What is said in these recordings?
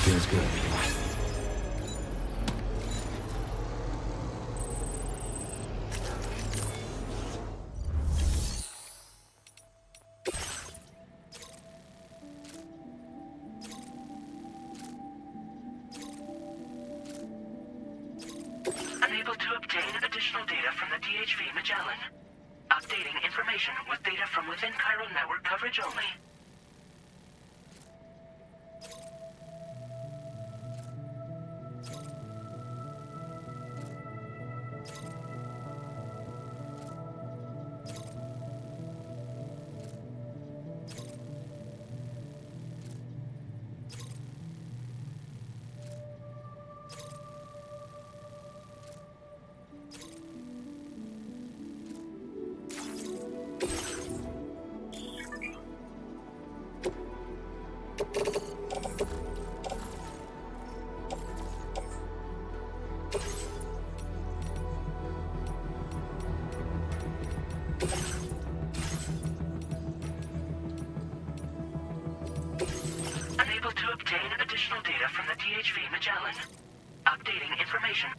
Feels good. Unable to obtain additional data from the DHV Magellan. Updating information with data from within chiral network coverage only. Unable to obtain additional data from the DHV Magellan. Updating information.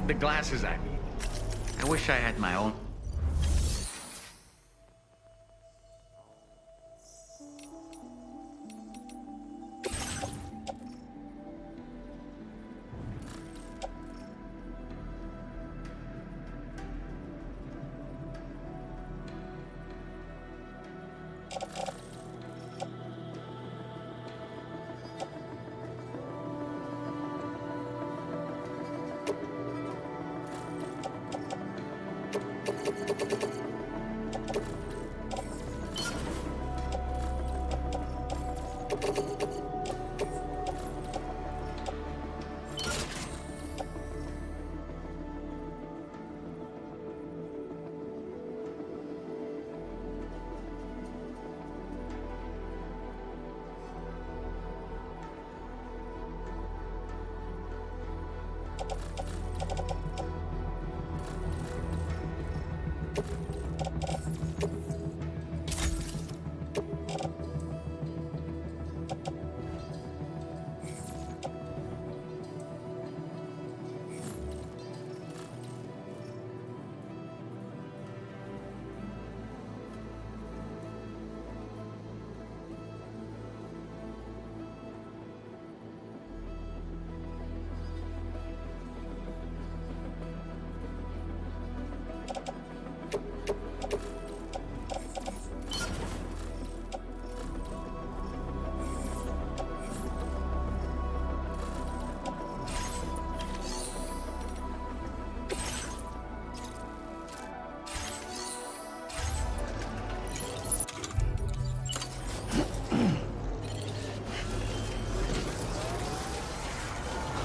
The glasses, I mean. I wish I had my own.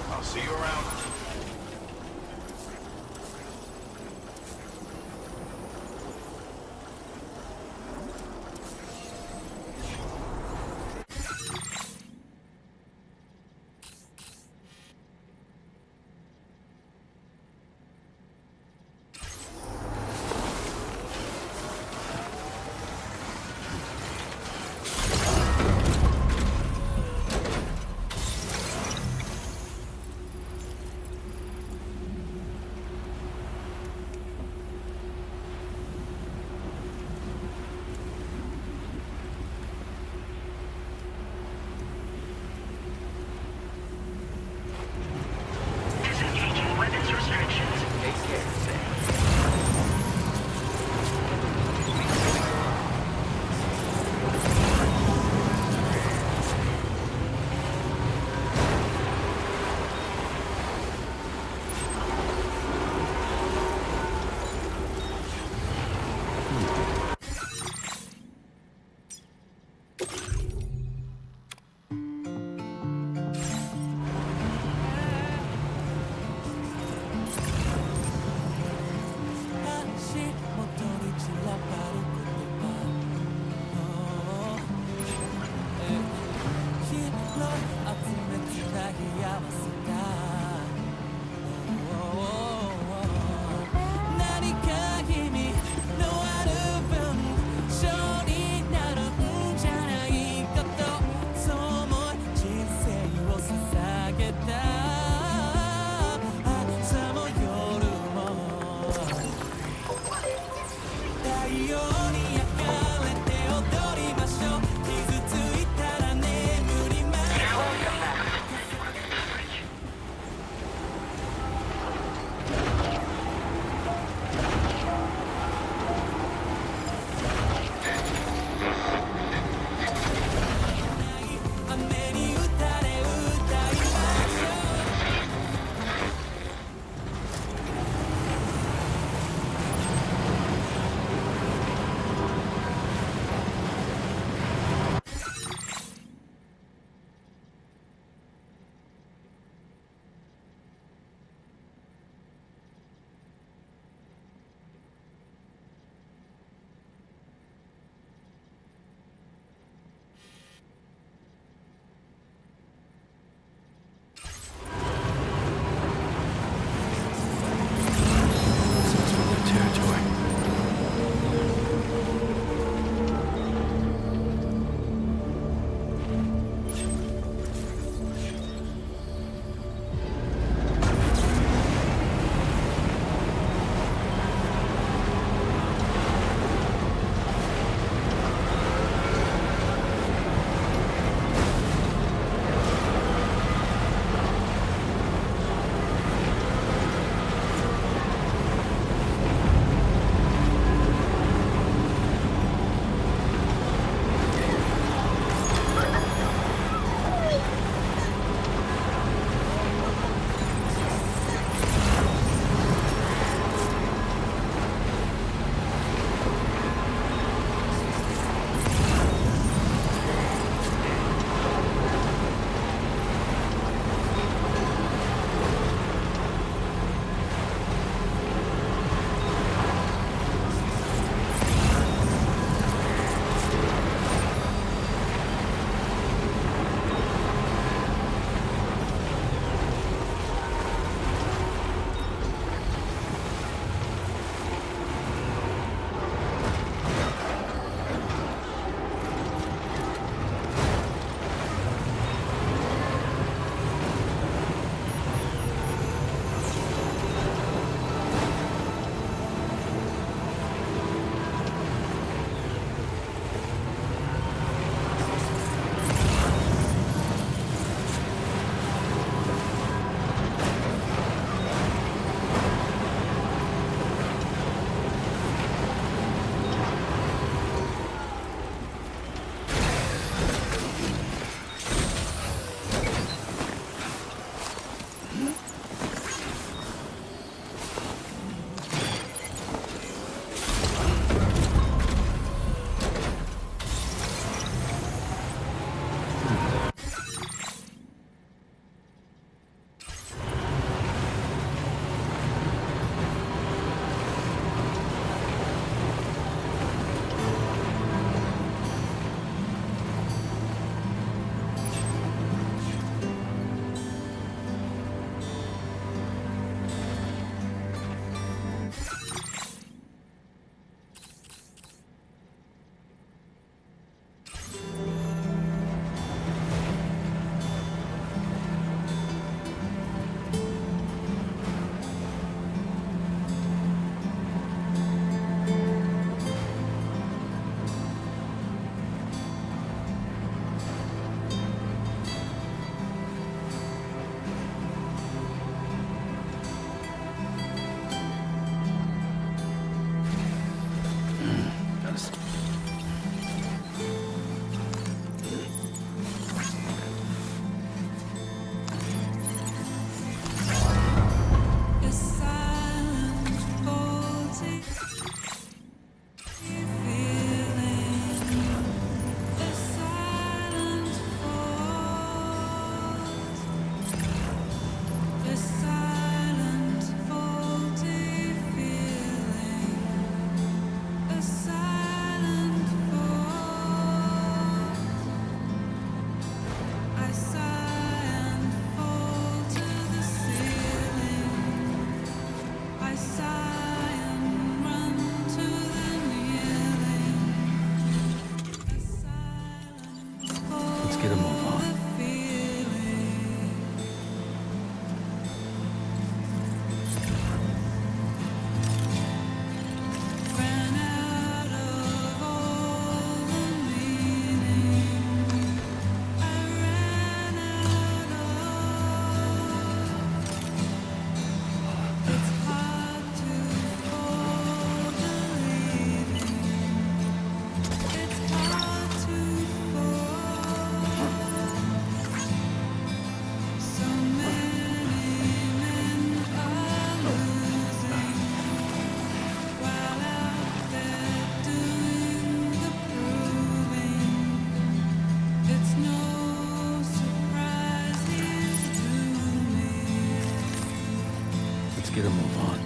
I'll see you around. Let's get a move on.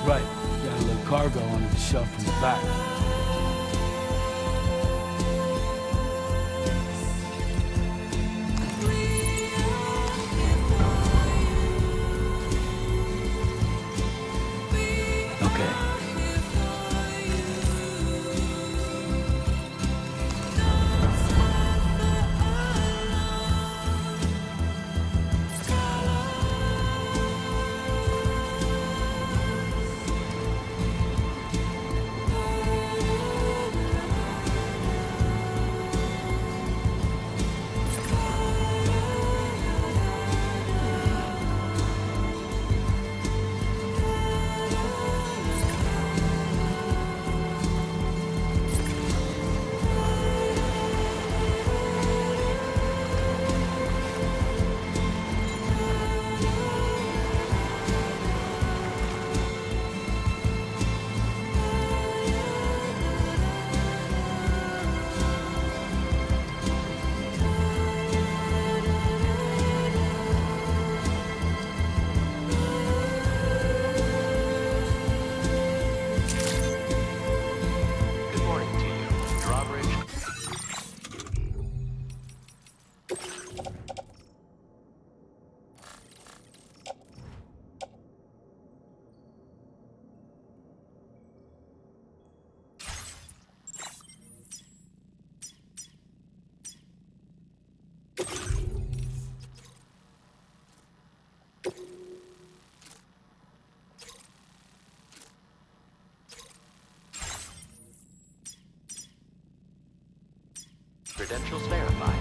Right. Got a little cargo under the shelf in the back. Okay. Good morning to you, drawbridge. Credentials verified.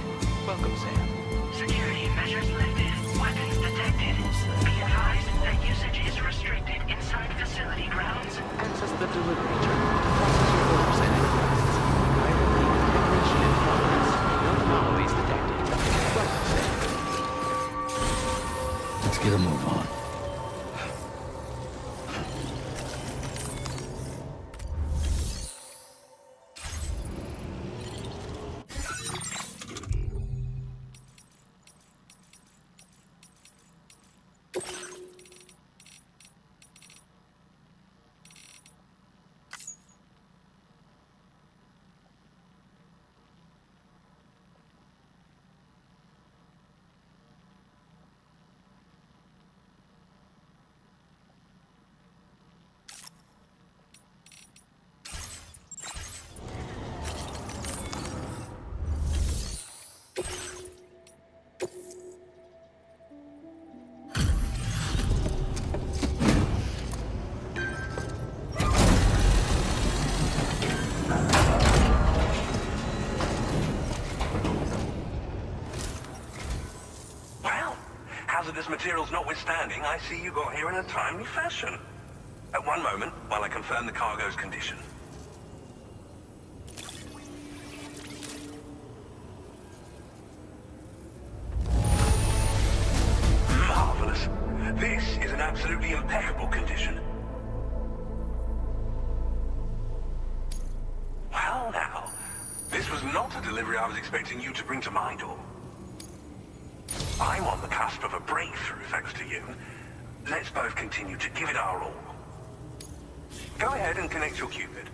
Welcome, Sam. Security measures lifted. Weapons detected. Be advised that usage is restricted inside facility grounds. Access the delivery terminal to process your orders and requests. I repeat, preparation in progress. No anomalies detected. Welcome, Sam. Let's get a move on. materials notwithstanding, I see you got here in a timely fashion. At one moment, while I confirm the cargo's condition. Marvelous. This is an absolutely impeccable condition. Well now, this was not a delivery I was expecting you to bring to my door. I'm on the cusp of a breakthrough, thanks to you. Let's both continue to give it our all. Go ahead and connect your Cupid.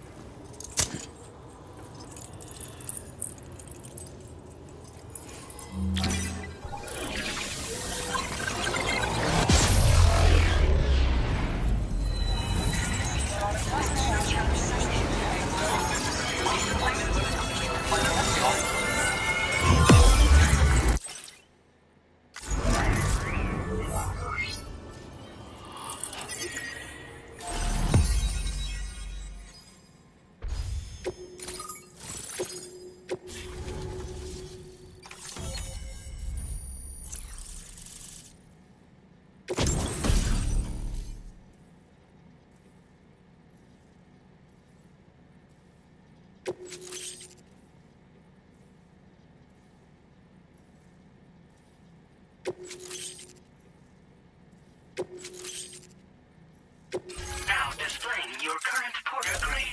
Now displaying your current porter grade.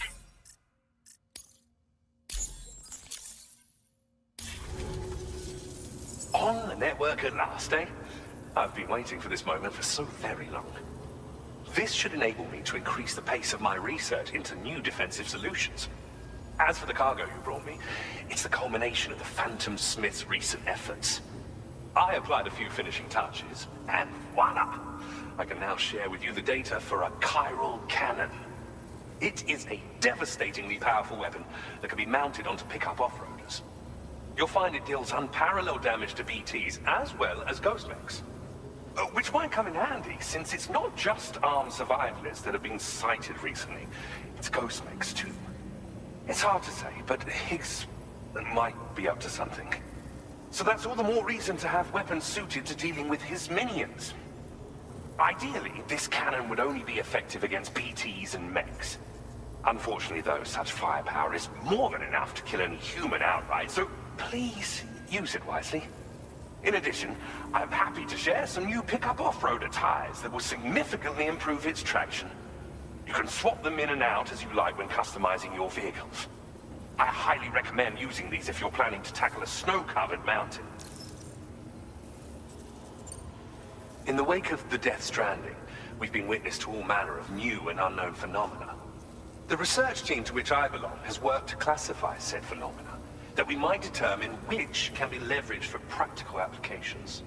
On the network at last, eh? I've been waiting for this moment for so very long. This should enable me to increase the pace of my research into new defensive solutions. As for the cargo you brought me, it's the culmination of the Phantom Smith's recent efforts. I applied a few finishing touches, and voila! I can now share with you the data for a chiral cannon. It is a devastatingly powerful weapon that can be mounted onto pickup off-roaders. You'll find it deals unparalleled damage to BTs as well as ghost mechs. Which might come in handy, since it's not just armed survivalists that have been sighted recently. It's ghost mechs too. It's hard to say, but Higgs might be up to something. So that's all the more reason to have weapons suited to dealing with his minions. Ideally, this cannon would only be effective against BTs and mechs. Unfortunately, though, such firepower is more than enough to kill any human outright, so please use it wisely. In addition, I'm happy to share some new pickup off-roader tires that will significantly improve its traction. You can swap them in and out as you like when customizing your vehicles. I highly recommend using these if you're planning to tackle a snow-covered mountain. In the wake of the Death Stranding, we've been witness to all manner of new and unknown phenomena. The research team to which I belong has worked to classify said phenomena, that we might determine which can be leveraged for practical applications.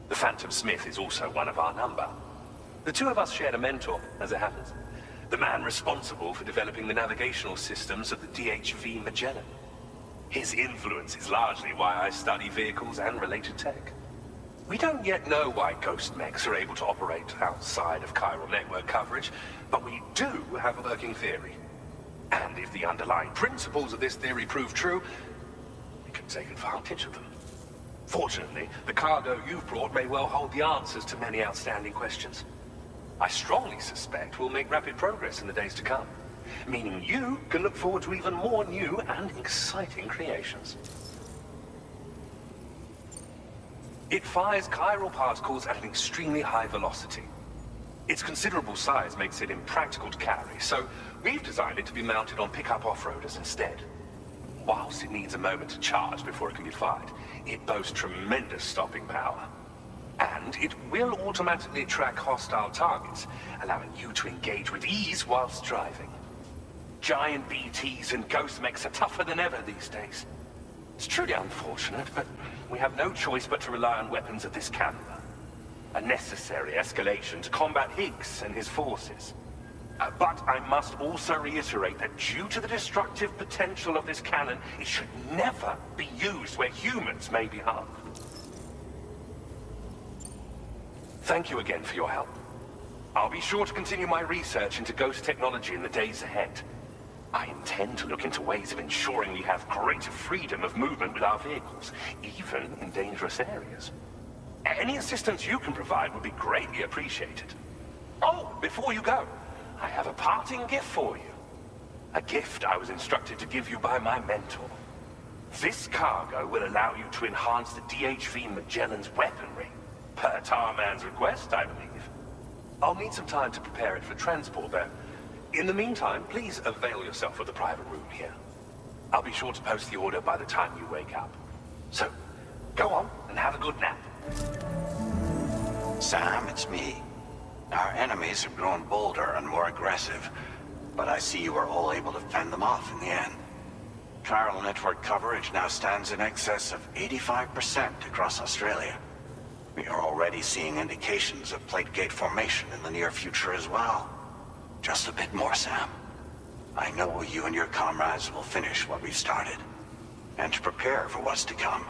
The Phantom Smith is also one of our number. The two of us shared a mentor, as it happens. The man responsible for developing the navigational systems of the DHV Magellan. His influence is largely why I study vehicles and related tech. We don't yet know why ghost mechs are able to operate outside of chiral network coverage, but we do have a working theory. And if the underlying principles of this theory prove true, we can take advantage of them. Fortunately, the cargo you've brought may well hold the answers to many outstanding questions. I strongly suspect we'll make rapid progress in the days to come, meaning you can look forward to even more new and exciting creations. It fires chiral particles at an extremely high velocity. Its considerable size makes it impractical to carry, so we've designed it to be mounted on pickup off-roaders instead. Whilst it needs a moment to charge before it can be fired, it boasts tremendous stopping power. And it will automatically track hostile targets, allowing you to engage with ease whilst driving. Giant BTs and ghost mechs are tougher than ever these days. It's truly unfortunate, but we have no choice but to rely on weapons of this caliber. A necessary escalation to combat Higgs and his forces. But I must also reiterate that due to the destructive potential of this cannon, it should never be used where humans may be harmed. Thank you again for your help. I'll be sure to continue my research into ghost technology in the days ahead. I intend to look into ways of ensuring we have greater freedom of movement with our vehicles, even in dangerous areas. Any assistance you can provide would be greatly appreciated. Oh, before you go, I have a parting gift for you. A gift I was instructed to give you by my mentor. This cargo will allow you to enhance the DHV Magellan's weaponry, per Tarman's request, I believe. I'll need some time to prepare it for transport, though. In the meantime, please avail yourself of the private room here. I'll be sure to post the order by the time you wake up. So, go on and have a good nap. Sam, it's me. Our enemies have grown bolder and more aggressive, but I see you were all able to fend them off in the end. Chiral network coverage now stands in excess of 85% across Australia. We are already seeing indications of plate gate formation in the near future as well. Just a bit more, Sam. I know you and your comrades will finish what we've started. And to prepare for what's to come,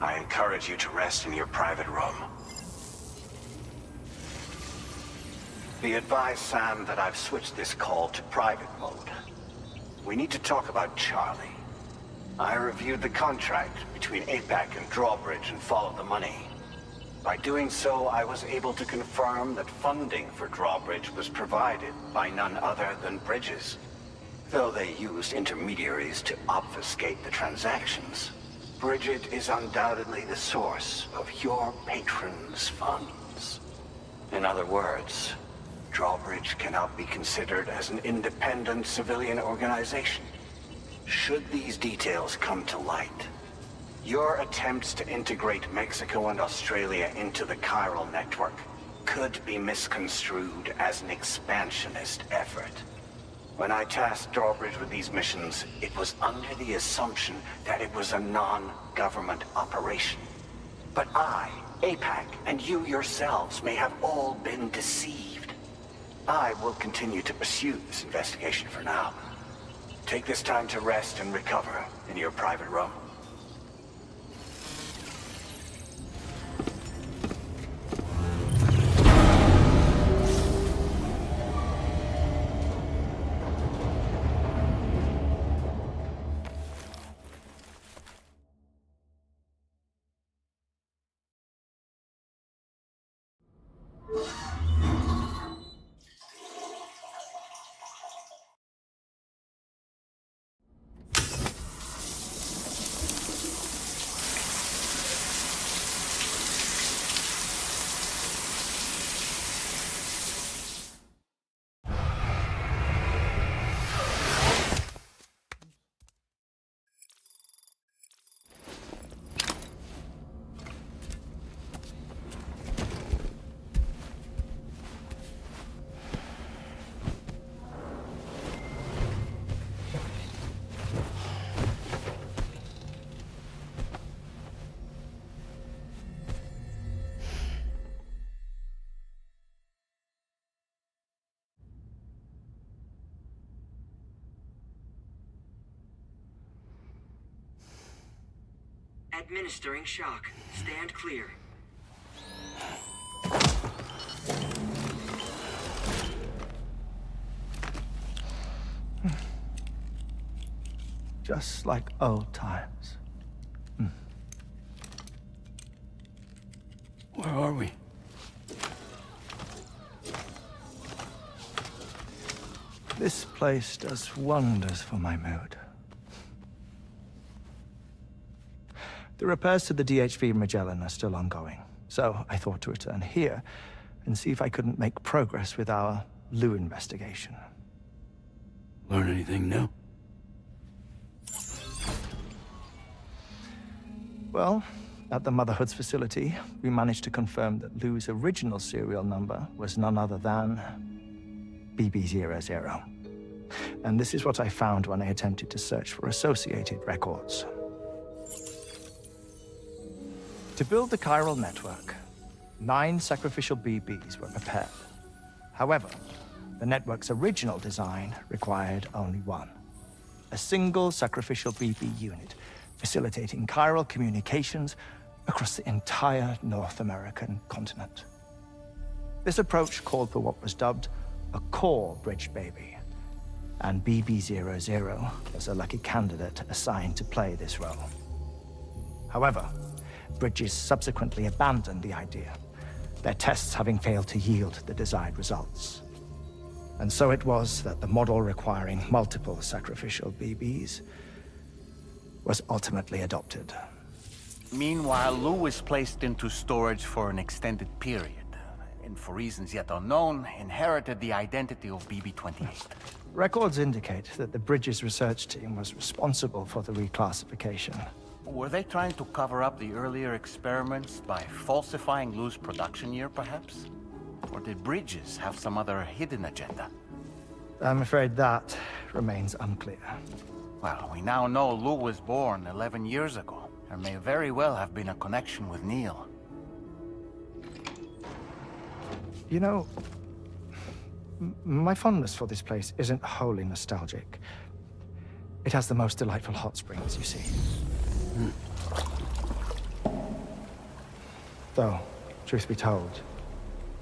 I encourage you to rest in your private room. Be advised, Sam, that I've switched this call to private mode. We need to talk about Charlie. I reviewed the contract between APAC and Drawbridge and followed the money. By doing so, I was able to confirm that funding for Drawbridge was provided by none other than Bridges. Though they used intermediaries to obfuscate the transactions, Bridget is undoubtedly the source of your patron's funds. In other words, Drawbridge cannot be considered as an independent civilian organization. Should these details come to light, your attempts to integrate Mexico and Australia into the chiral network could be misconstrued as an expansionist effort. When I tasked Drawbridge with these missions, it was under the assumption that it was a non-government operation. But I, APAC, and you yourselves may have all been deceived. I will continue to pursue this investigation for now. Take this time to rest and recover in your private room. Administering shock. Stand clear. Just like old times. Where are we? This place does wonders for my mood. The repairs to the DHV Magellan are still ongoing, so I thought to return here and see if I couldn't make progress with our Lou investigation. Learn anything new? Well, at the Motherhood's facility, we managed to confirm that Lou's original serial number was none other than BB00. And this is what I found when I attempted to search for associated records. To build the chiral network, 9 sacrificial BBs were prepared. However, the network's original design required only 1. A single sacrificial BB unit, facilitating chiral communications across the entire North American continent. This approach called for what was dubbed a core bridge baby, and BB00 was a lucky candidate assigned to play this role. However, Bridges subsequently abandoned the idea, their tests having failed to yield the desired results. And so it was that the model requiring multiple sacrificial BBs was ultimately adopted. Meanwhile, Lou was placed into storage for an extended period, and for reasons yet unknown, inherited the identity of BB-28. Records indicate that the Bridges research team was responsible for the reclassification. Were they trying to cover up the earlier experiments by falsifying Lou's production year, perhaps? Or did Bridges have some other hidden agenda? I'm afraid that remains unclear. Well, we now know Lou was born 11 years ago. There may very well have been a connection with Neil. You know, my fondness for this place isn't wholly nostalgic. It has the most delightful hot springs, you see. Though, truth be told,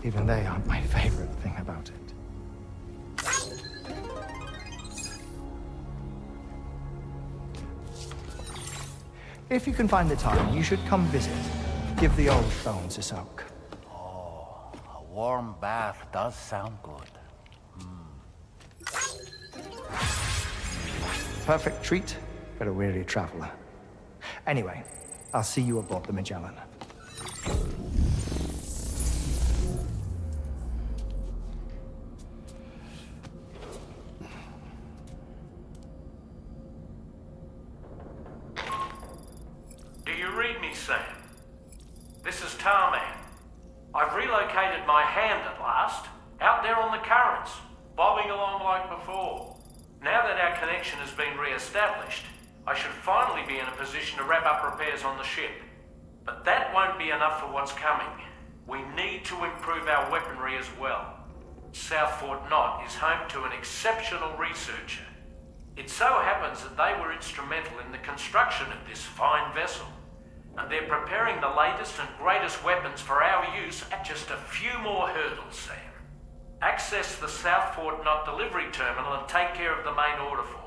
even they aren't my favorite thing about it. If you can find the time, you should come visit. Give the old bones a soak. Oh, a warm bath does sound good. Perfect treat for a weary traveler. Anyway, I'll see you aboard the Magellan. Do you read me, Sam? This is Tarman. I've relocated my hand at last, out there on the currents, bobbing along like before. Now that our connection has been re-established, I should finally be in a position to wrap up repairs on the ship. But that won't be enough for what's coming. We need to improve our weaponry as well. South Fort Knot is home to an exceptional researcher. It so happens that they were instrumental in the construction of this fine vessel, and they're preparing the latest and greatest weapons for our use at just a few more hurdles, Sam. Access the South Fort Knot delivery terminal and take care of the main order for me.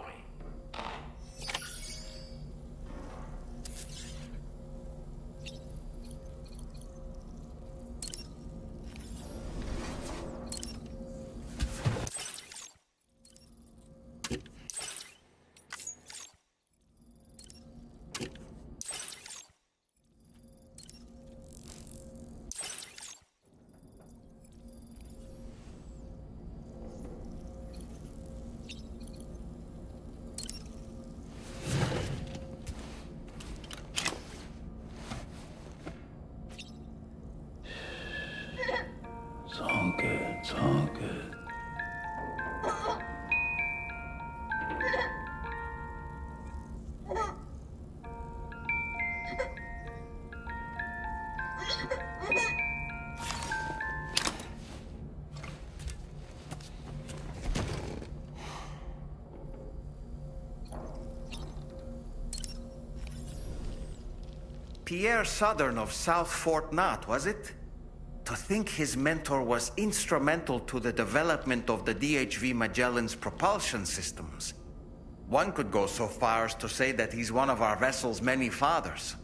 It's all good, it's all good. Pierre Southern of South Fort Knot, was it? To think his mentor was instrumental to the development of the DHV Magellan's propulsion systems. One could go so far as to say that he's one of our vessel's many fathers.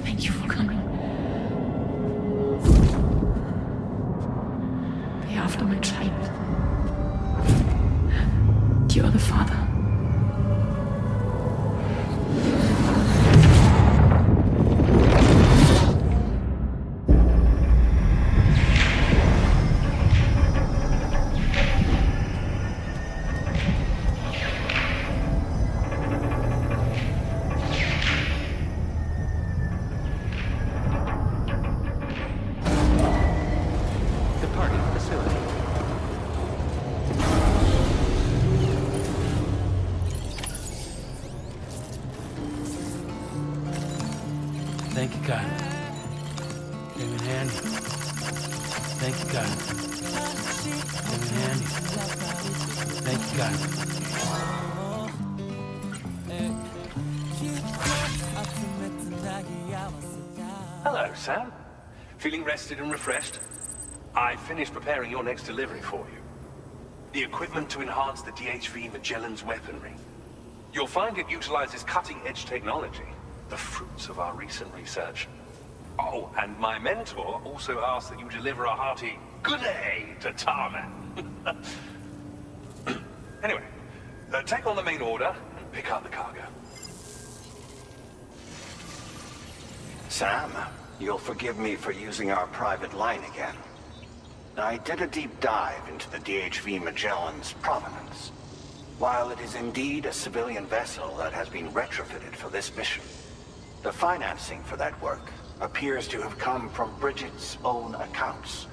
Thank you for coming. Day after my child. You're the father. Thank you kindly. Came in handy. Thank you kindly. Came in handy. Thank you kindly. Hello, Sam. Feeling rested and refreshed? I finished preparing your next delivery for you. The equipment to enhance the DHV Magellan's weaponry. You'll find it utilizes cutting-edge technology, the fruits of our recent research. Oh, and my mentor also asked that you deliver a hearty good day to Tarman. Anyway, take on the main order and pick up the cargo. Sam, you'll forgive me for using our private line again. I did a deep dive into the DHV Magellan's provenance. While it is indeed a civilian vessel that has been retrofitted for this mission, the financing for that work appears to have come from Bridget's own accounts,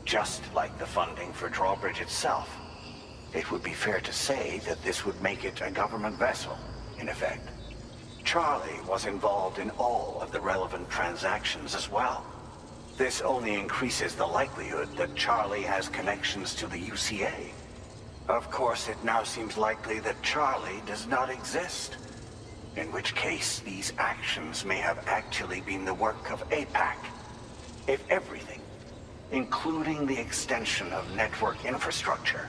just like the funding for Drawbridge itself. It would be fair to say that this would make it a government vessel, in effect. Charlie was involved in all of the relevant transactions as well. This only increases the likelihood that Charlie has connections to the UCA. Of course, it now seems likely that Charlie does not exist. In which case, these actions may have actually been the work of APAC. If everything, including the extension of network infrastructure,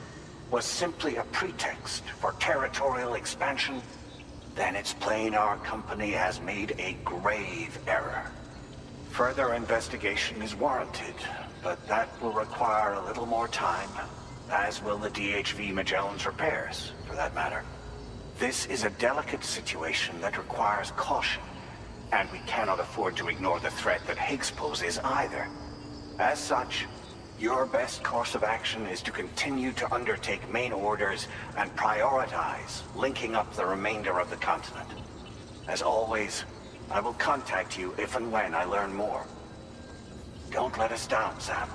was simply a pretext for territorial expansion, then it's plain our company has made a grave error. Further investigation is warranted, but that will require a little more time, as will the DHV Magellan's repairs, for that matter. This is a delicate situation that requires caution, and we cannot afford to ignore the threat that Higgs poses either. As such, your best course of action is to continue to undertake main orders and prioritize linking up the remainder of the continent. As always, I will contact you if and when I learn more. Don't let us down, Sam.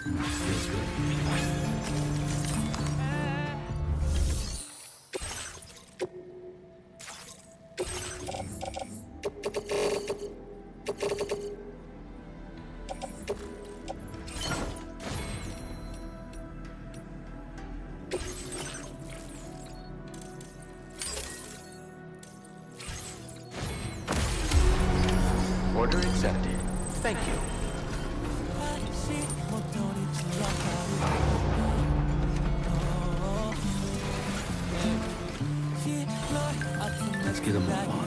Feels good. Order accepted. Thank you. Let's get a move on.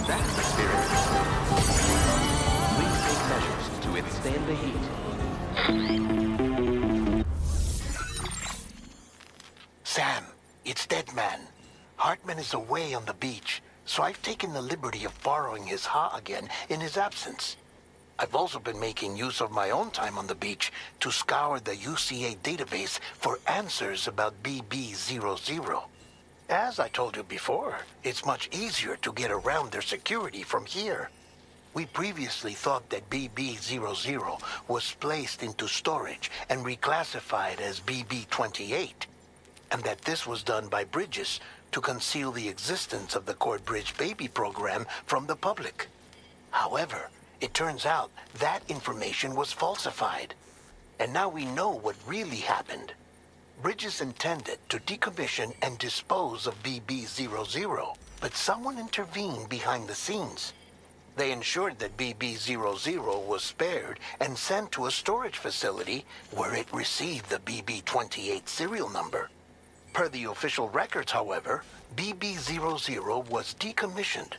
That is the spirit. Please take measures to withstand the heat. Sam, it's Deadman. Hartman is away on the beach, so I've taken the liberty of borrowing his Ha again in his absence. I've also been making use of my own time on the beach to scour the UCA database for answers about BB00. As I told you before, it's much easier to get around their security from here. We previously thought that BB00 was placed into storage and reclassified as BB28, and that this was done by Bridges to conceal the existence of the Cord Bridge Baby program from the public. However, it turns out that information was falsified, and now we know what really happened. Bridges intended to decommission and dispose of BB00, but someone intervened behind the scenes. They ensured that BB00 was spared and sent to a storage facility where it received the BB28 serial number. Per the official records, however, BB00 was decommissioned,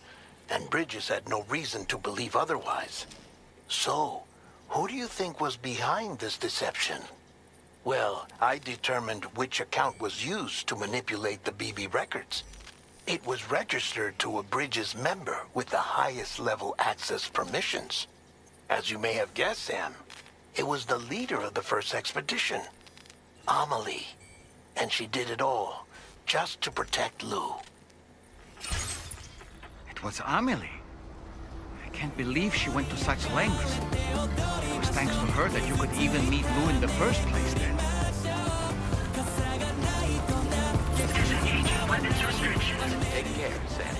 and Bridges had no reason to believe otherwise. So, who do you think was behind this deception? Well, I determined which account was used to manipulate the BB records. It was registered to a Bridges member with the highest level access permissions. As you may have guessed, Sam, it was the leader of the first expedition, Amelie. And she did it all just to protect Lou. It was Amelie. I can't believe she went to such lengths. It was thanks to her that you could even meet Lou in the first place then. Disengaging weapons restrictions. Take care, Sam.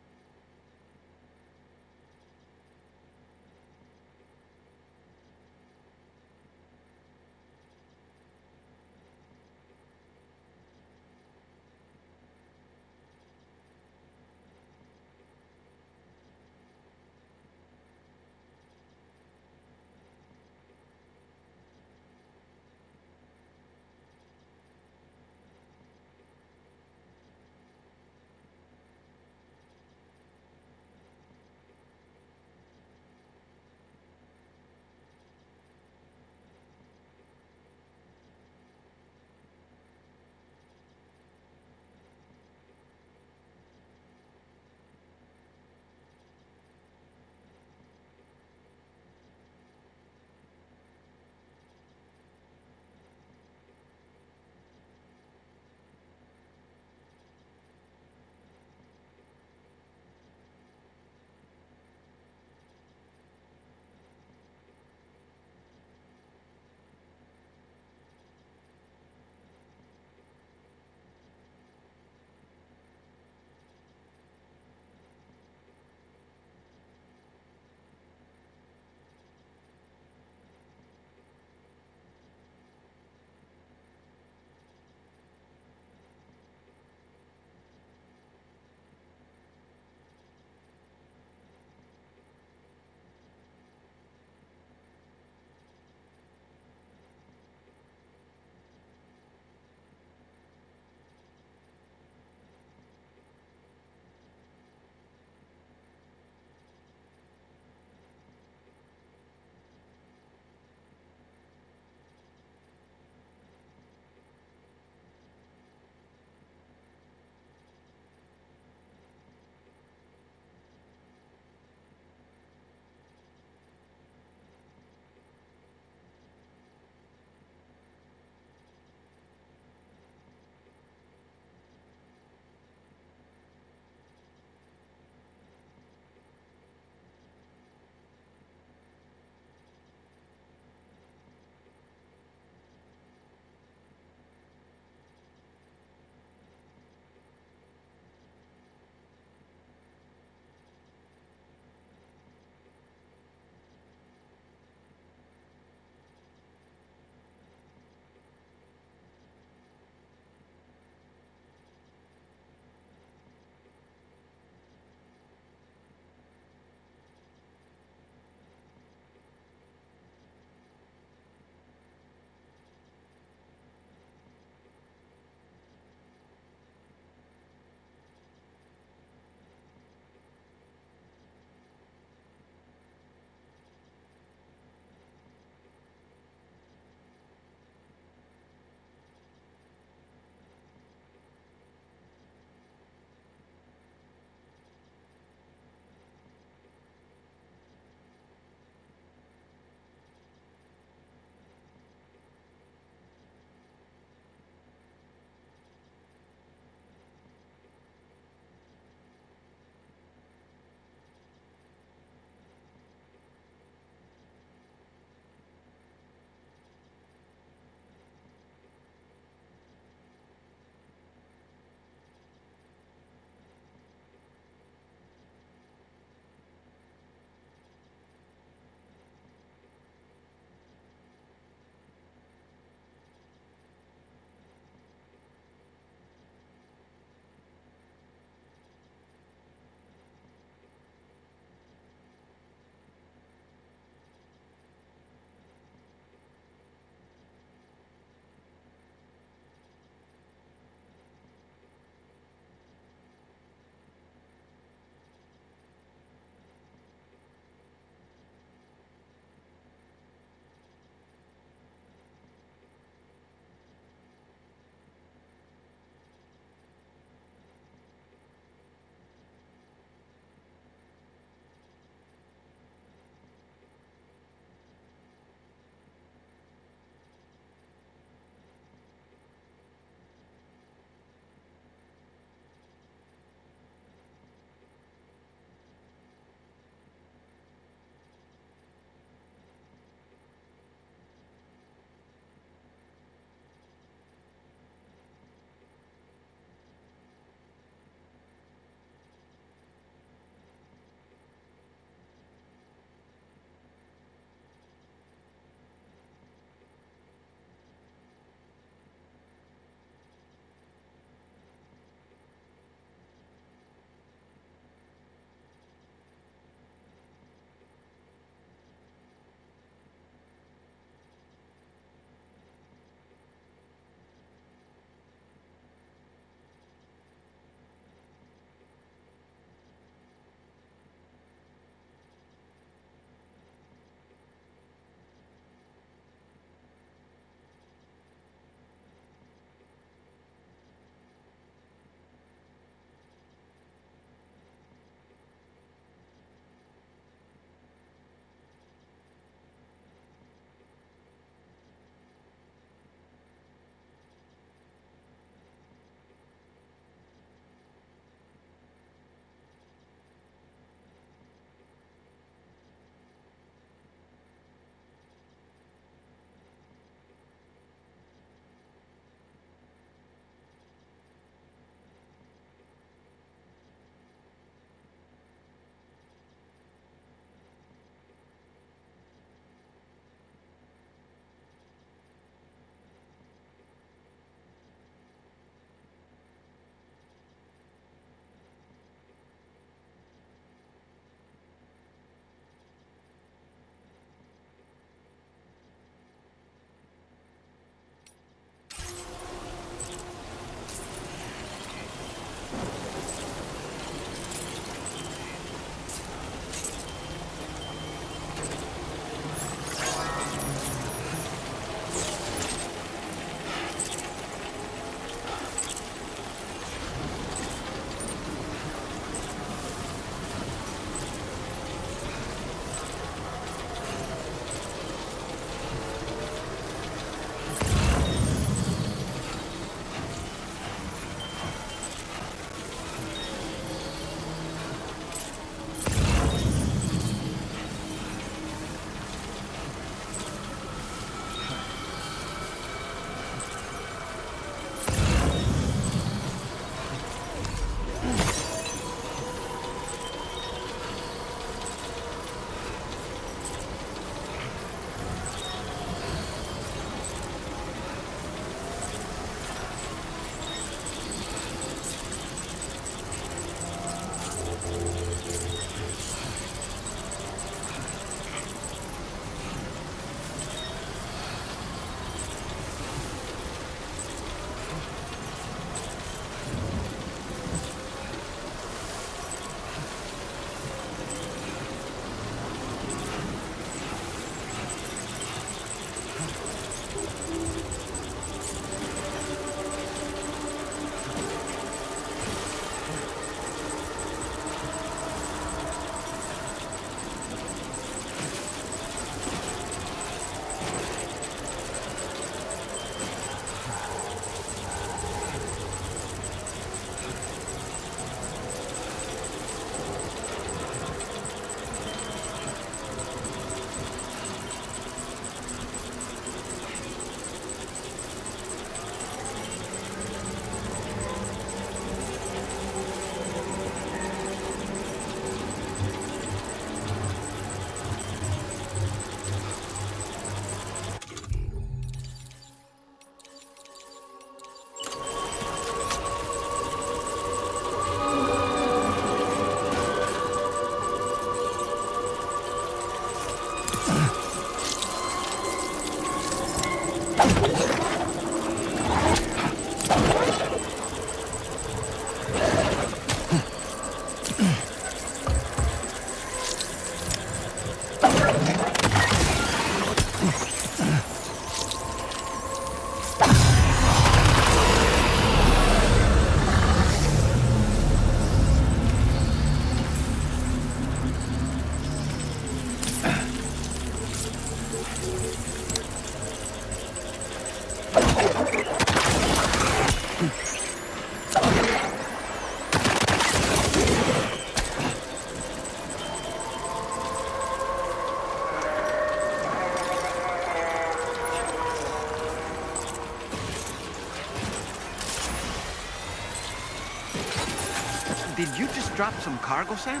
Did you just drop some cargo, Sam?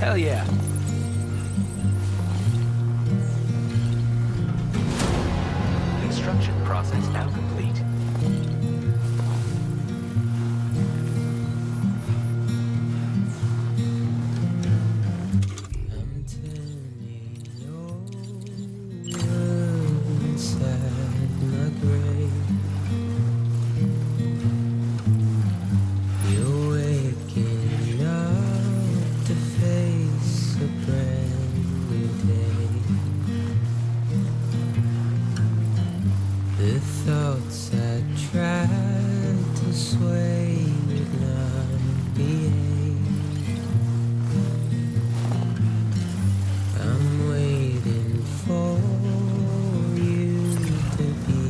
Hell yeah. Construction process now complete. I'm turning over inside my grave. You're waking up to face a brand new day. The thoughts I tried to sway would not behave. I'm waiting for you to be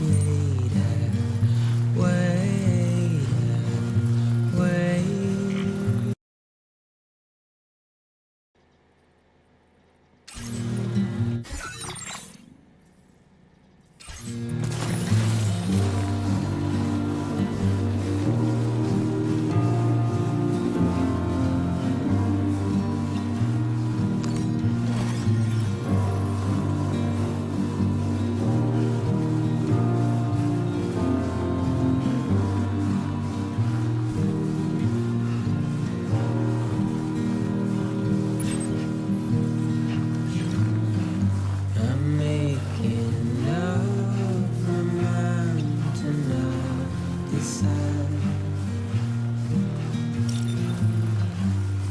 laid out. Wait, wait. I'm making up my mind to not decide.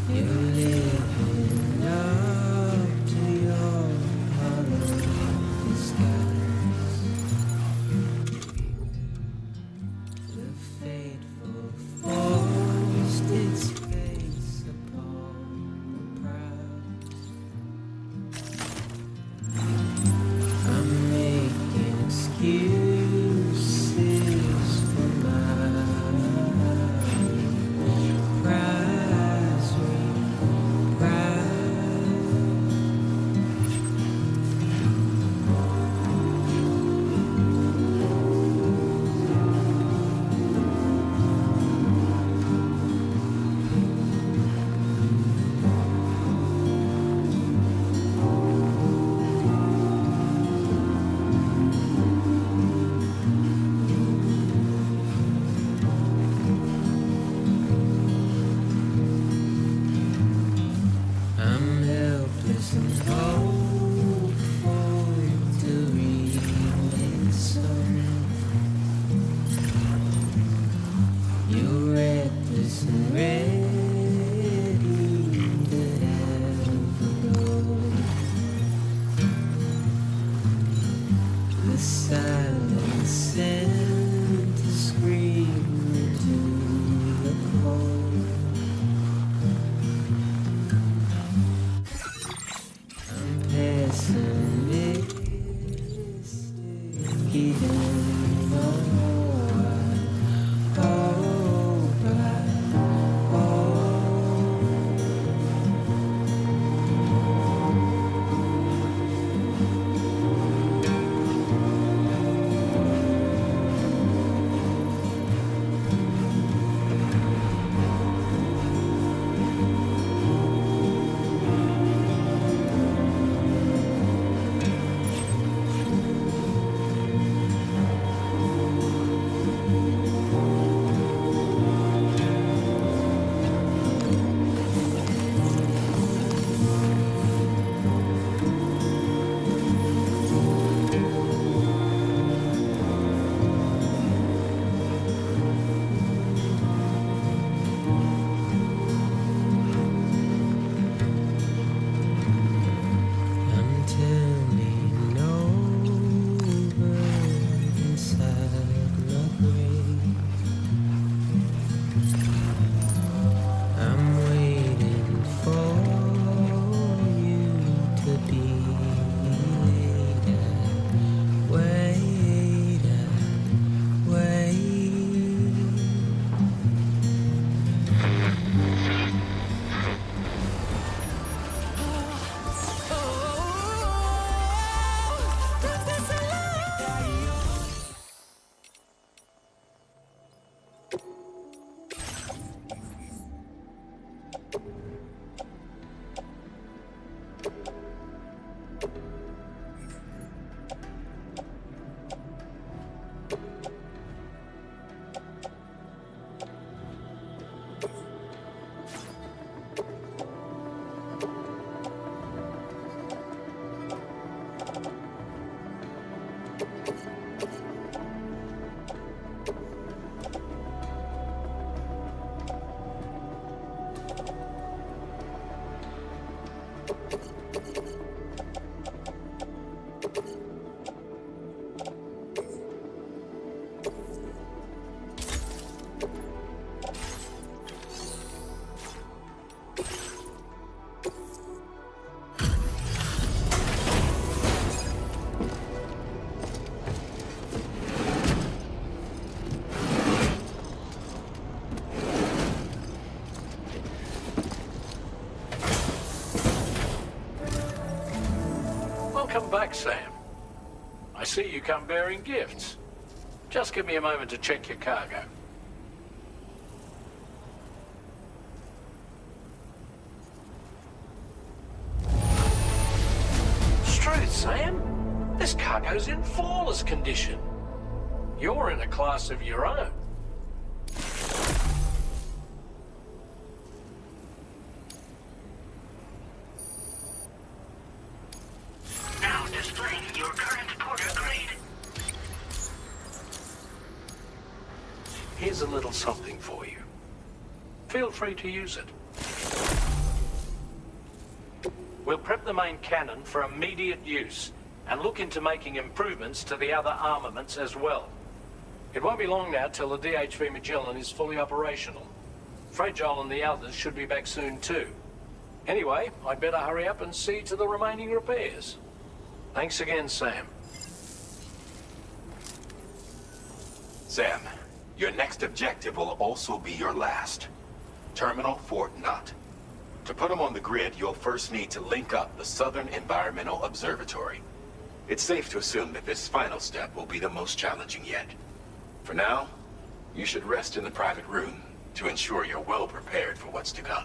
You're living up to your hollow disguise. The fateful forced its face upon the prize. I'm making excuses for my prize reprise. I'm helpless and hopeful to remake some. You're reckless and ready to ever go. The silence sent to scream into the cold. I'm pessimistic, even though I hope I hope. Welcome back, Sam. I see you come bearing gifts. Just give me a moment to check your cargo. Struth, Sam. This cargo's in flawless condition. You're in a class of your own. Now displaying your current porter grade. Here's a little something for you. Feel free to use it. We'll prep the main cannon for immediate use and look into making improvements to the other armaments as well. It won't be long now till the DHV Magellan is fully operational. Fragile and the others should be back soon too. Anyway, I'd better hurry up and see to the remaining repairs. Thanks again, Sam. Sam, your next objective will also be your last. Terminal Fort Knott. To put them on the grid, you'll first need to link up the Southern Environmental Observatory. It's safe to assume that this final step will be the most challenging yet. For now, you should rest in the private room to ensure you're well prepared for what's to come.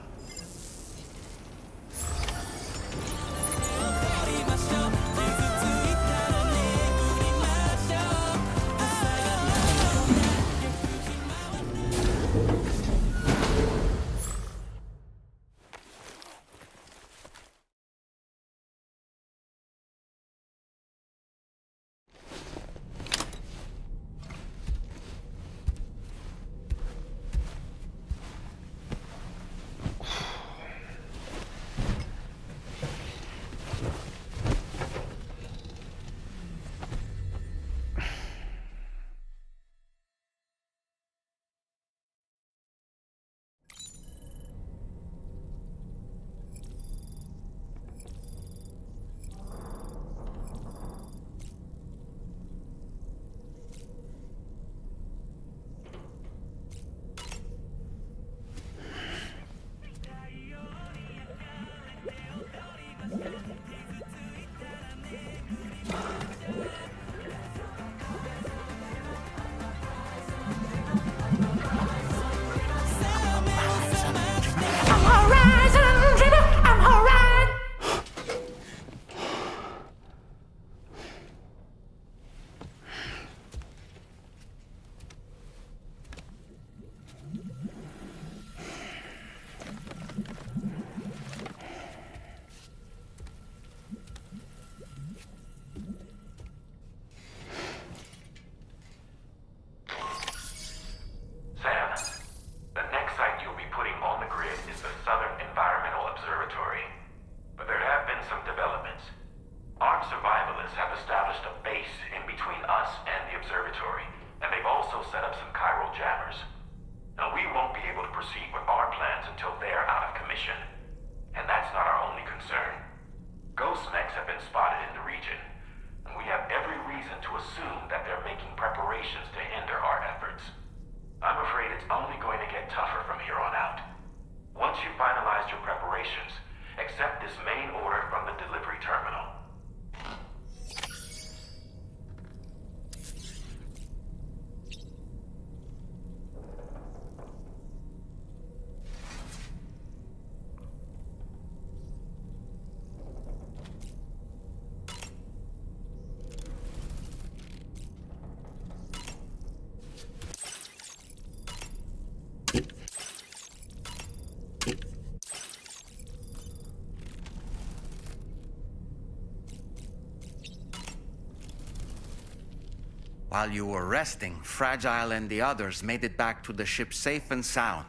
While you were resting, Fragile and the others made it back to the ship safe and sound.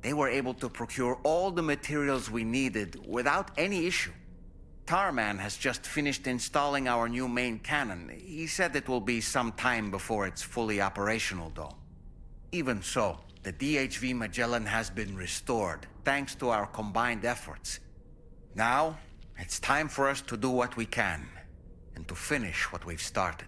They were able to procure all the materials we needed without any issue. Tarman has just finished installing our new main cannon. He said it will be some time before it's fully operational, though. Even so, the DHV Magellan has been restored, thanks to our combined efforts. Now, it's time for us to do what we can, and to finish what we've started.